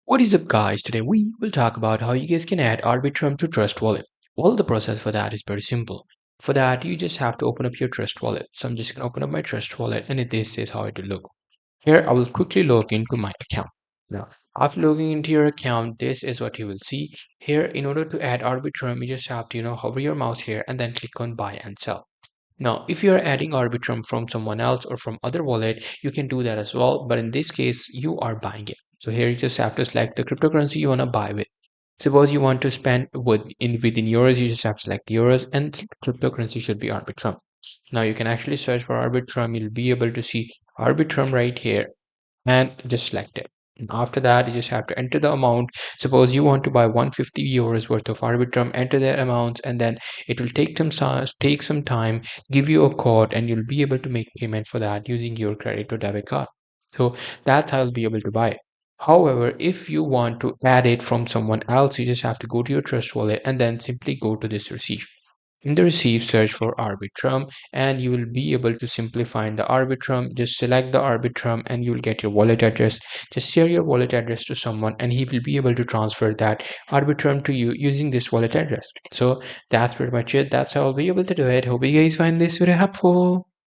What is up, guys? Today we will talk about how you guys can add Arbitrum to Trust Wallet. Well, the process for that is very simple. For that, you just have to open up your Trust Wallet. So I'm just going to open up my Trust Wallet, and this is how it will look. Here, I will quickly log into my account. Now, after logging into your account, this is what you will see. Here, in order to add Arbitrum, you just have to, hover your mouse here and then click on Buy and Sell. Now, if you're adding Arbitrum from someone else or from other wallet, you can do that as well. But in this case, you are buying it. So here you just have to select the cryptocurrency you want to buy with. Suppose you want to spend within euros, you just have to select euros and cryptocurrency should be Arbitrum. Now you can actually search for Arbitrum. You'll be able to see Arbitrum right here and just select it. And after that, you just have to enter the amount. Suppose you want to buy 150 euros worth of Arbitrum, enter the amount, and then it will take some time, give you a code, and you'll be able to make payment for that using your credit or debit card. So that's how you'll be able to buy it. However, if you want to add it from someone else, you just have to go to your Trust Wallet and then simply go to this receipt. In the receive, search for Arbitrum and you will be able to simply find the Arbitrum. Just select the Arbitrum and you will get your wallet address. Just share your wallet address to someone and he will be able to transfer that Arbitrum to you using this wallet address. So that's pretty much it. That's how I'll be able to do it. Hope you guys find this very helpful.